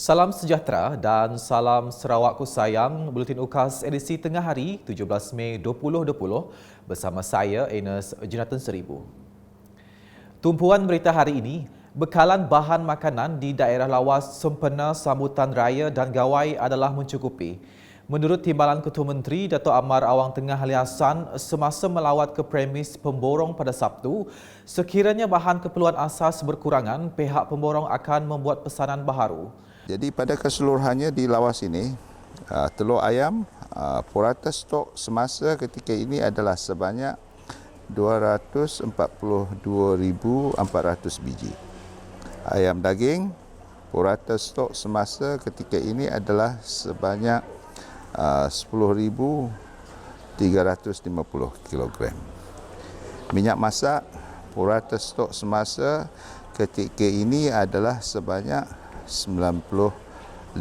Salam sejahtera dan salam Sarawakku sayang, Buletin UKAS edisi tengah hari 17 Mei 2020 bersama saya, Ines Jonathan Seribu. Tumpuan berita hari ini, bekalan bahan makanan di daerah lawas sempena sambutan raya dan gawai adalah mencukupi. Menurut Timbalan Ketua Menteri Dato' Amar Awang Tengah Ali Hassan semasa melawat ke premis pemborong pada Sabtu, sekiranya bahan keperluan asas berkurangan, pihak pemborong akan membuat pesanan baharu. Jadi pada keseluruhannya di lawas ini, telur ayam, purata stok semasa ketika ini adalah sebanyak 242,400 biji. Ayam daging, purata stok semasa ketika ini adalah sebanyak 10,350 kilogram. Minyak masak, purata stok semasa ketika ini adalah sebanyak 95.7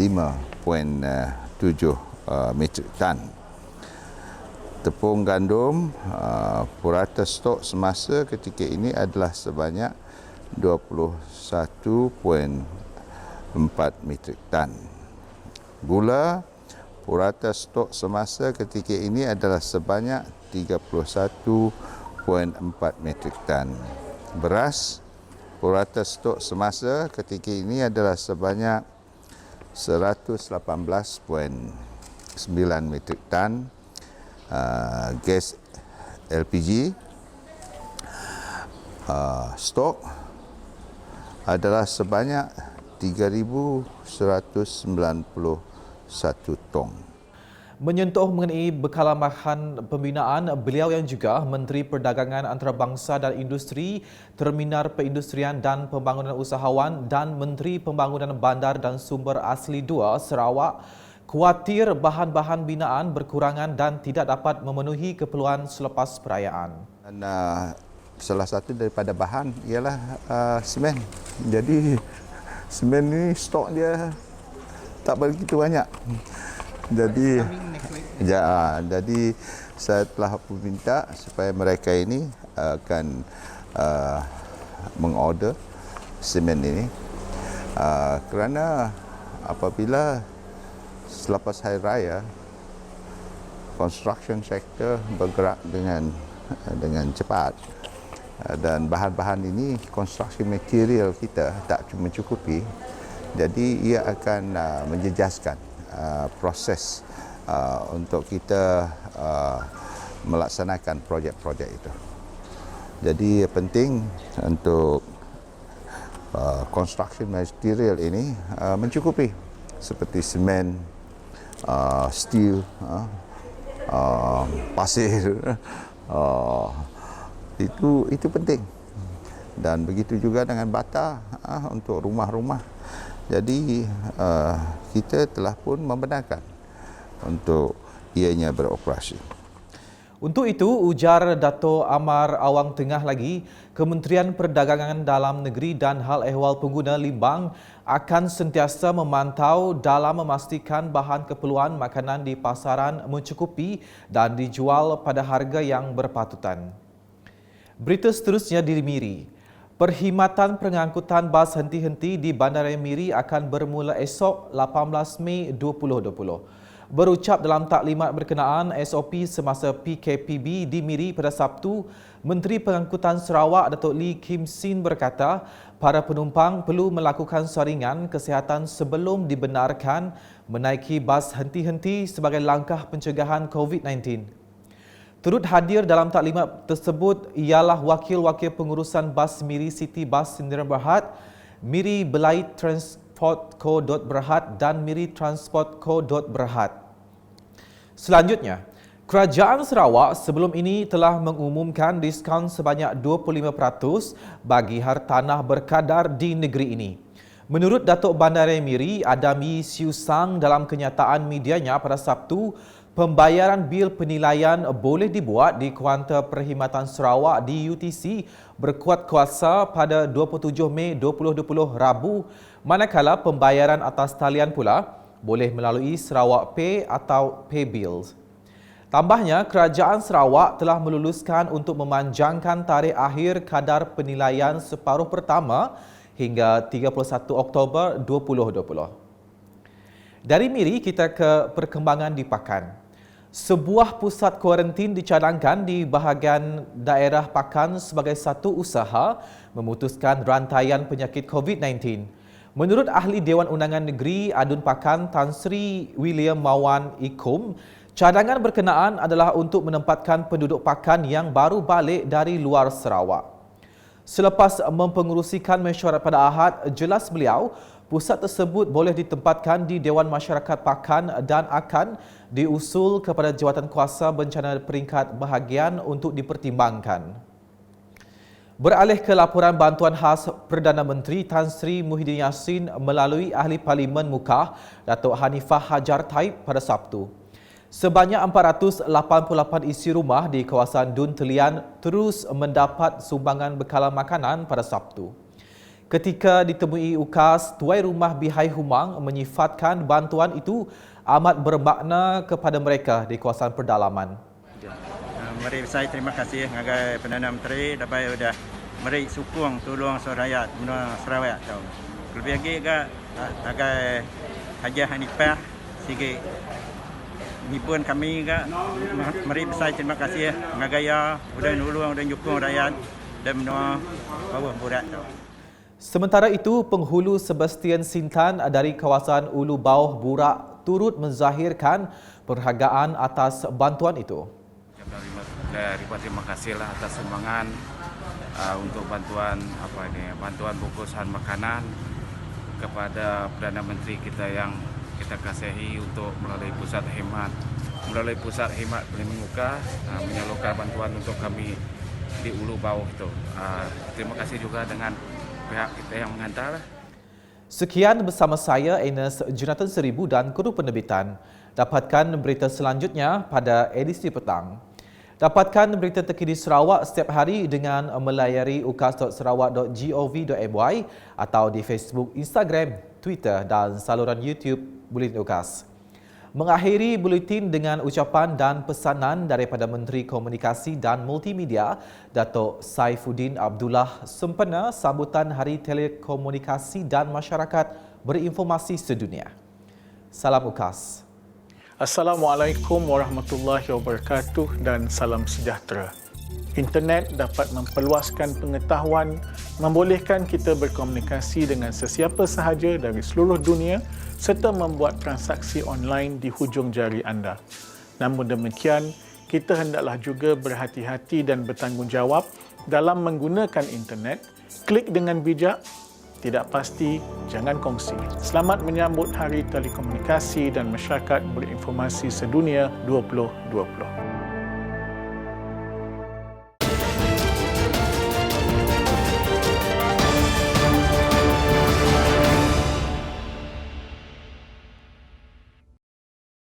metrik tan. Tepung gandum, purata stok semasa ketika ini adalah sebanyak 21.4 metrik tan. Gula, purata stok semasa ketika ini adalah sebanyak 31.4 metrik tan. Beras, purata stok semasa ketika ini adalah sebanyak 118.9 metrik tan. Gas LPG stok adalah sebanyak 3,191 tong. Menyentuh mengenai bekalan bahan pembinaan, beliau yang juga Menteri Perdagangan Antarabangsa dan Industri, Terminar Perindustrian dan Pembangunan Usahawan dan Menteri Pembangunan Bandar dan Sumber Asli 2 Sarawak khawatir bahan-bahan binaan berkurangan dan tidak dapat memenuhi keperluan selepas perayaan. Dan, salah satu daripada bahan ialah semen. Jadi semen ni stok dia tak begitu banyak. Jadi saya telah meminta supaya mereka ini akan mengorder semen ini kerana apabila selepas hari raya construction sector bergerak dengan cepat dan bahan-bahan ini construction material kita tak cuma mencukupi, jadi ia akan menjejaskan proses untuk kita melaksanakan projek-projek itu. Jadi penting untuk construction material ini mencukupi seperti semen, steel, pasir, itu penting. Dan begitu juga dengan bata untuk rumah-rumah. Jadi kita telah pun membenarkan untuk ianya beroperasi. Untuk itu, ujar Dato' Amar Awang Tengah lagi, Kementerian Perdagangan Dalam Negeri dan Hal Ehwal Pengguna Limbang akan sentiasa memantau dalam memastikan bahan keperluan makanan di pasaran mencukupi dan dijual pada harga yang berpatutan. Berita seterusnya di Miri. Perkhidmatan pengangkutan bas henti-henti di Bandaraya Miri akan bermula esok 18 Mei 2020. Berucap dalam taklimat berkenaan SOP semasa PKPB di Miri pada Sabtu, Menteri Pengangkutan Sarawak Datuk Lee Kim Sin berkata, para penumpang perlu melakukan saringan kesihatan sebelum dibenarkan menaiki bas henti-henti sebagai langkah pencegahan COVID-19. Turut hadir dalam taklimat tersebut ialah Wakil-Wakil Pengurusan Bas Miri City Bas Sdn Bhd, Miri Belait Transport Co. Berhad dan Miri Transport Co. Berhad. Selanjutnya, Kerajaan Sarawak sebelum ini telah mengumumkan diskaun sebanyak 25% bagi hartanah berkadar di negeri ini. Menurut Datuk Bandaraya Miri, Adami Siu Sang dalam kenyataan medianya pada Sabtu, pembayaran bil penilaian boleh dibuat di Kaunter Perkhidmatan Sarawak di UTC berkuat kuasa pada 27 Mei 2020 Rabu, manakala pembayaran atas talian pula boleh melalui Sarawak Pay atau Pay Bills. Tambahnya, Kerajaan Sarawak telah meluluskan untuk memanjangkan tarikh akhir kadar penilaian separuh pertama hingga 31 Oktober 2020. Dari Miri, kita ke perkembangan di Pakan. Sebuah pusat kuarantin dicadangkan di bahagian daerah Pakan sebagai satu usaha memutuskan rantaian penyakit COVID-19. Menurut Ahli Dewan Undangan Negeri Adun Pakan Tan Sri William Mawan Ikum, cadangan berkenaan adalah untuk menempatkan penduduk Pakan yang baru balik dari luar Sarawak. Selepas mempengerusikan mesyuarat pada Ahad, jelas beliau, pusat tersebut boleh ditempatkan di Dewan Masyarakat Pakan dan akan diusul kepada Jawatankuasa Bencana Peringkat Bahagian untuk dipertimbangkan. Beralih ke laporan bantuan khas Perdana Menteri Tan Sri Muhyiddin Yassin melalui Ahli Parlimen Mukah, Datuk Hanifah Hajar Taib pada Sabtu. Sebanyak 488 isi rumah di kawasan Dun Telian terus mendapat sumbangan bekalan makanan pada Sabtu. Ketika ditemui UKAS, tuai rumah Bihai Humang menyifatkan bantuan itu amat bermakna kepada mereka di kawasan pedalaman. Mari saya terima kasih ngagai Perdana Menteri dapat sudah meri sukung tolong rakyat menua Sarawak tahu. Lebih lagi ngagai Haji Hanifah sikit nipun kami mari saya terima kasih ngagai ya sudah nolong dan sukung rakyat dan menua bawah budak tahu. Sementara itu, penghulu Sebastian Sintan dari kawasan Ulu Bawah Burak turut menzahirkan perhargaan atas bantuan itu. Terima kasihlah atas sumbangan untuk bantuan bungkusan makanan kepada Perdana Menteri kita yang kita kasihi untuk melalui pusat hemat Parlimen Mukah menyalurkan bantuan untuk kami di Ulu Bawah itu. Terima kasih juga dengan pihak kita yang menghantar. Sekian bersama saya, Ines Jonathan Seribu dan Kru Penerbitan. Dapatkan berita selanjutnya pada edisi petang. Dapatkan berita terkini Sarawak setiap hari dengan melayari ukas.sarawak.gov.my atau di Facebook, Instagram, Twitter dan saluran YouTube Buletin UKAS. Mengakhiri buletin dengan ucapan dan pesanan daripada Menteri Komunikasi dan Multimedia, Datuk Saifuddin Abdullah sempena sambutan Hari Telekomunikasi dan Masyarakat Berinformasi Sedunia. Salam UKAS. Assalamualaikum warahmatullahi wabarakatuh dan salam sejahtera. Internet dapat memperluaskan pengetahuan, membolehkan kita berkomunikasi dengan sesiapa sahaja dari seluruh dunia serta membuat transaksi online di hujung jari anda. Namun demikian, kita hendaklah juga berhati-hati dan bertanggungjawab dalam menggunakan internet. Klik dengan bijak, tidak pasti, jangan kongsi. Selamat menyambut Hari Telekomunikasi dan Masyarakat Berinformasi Sedunia 2020.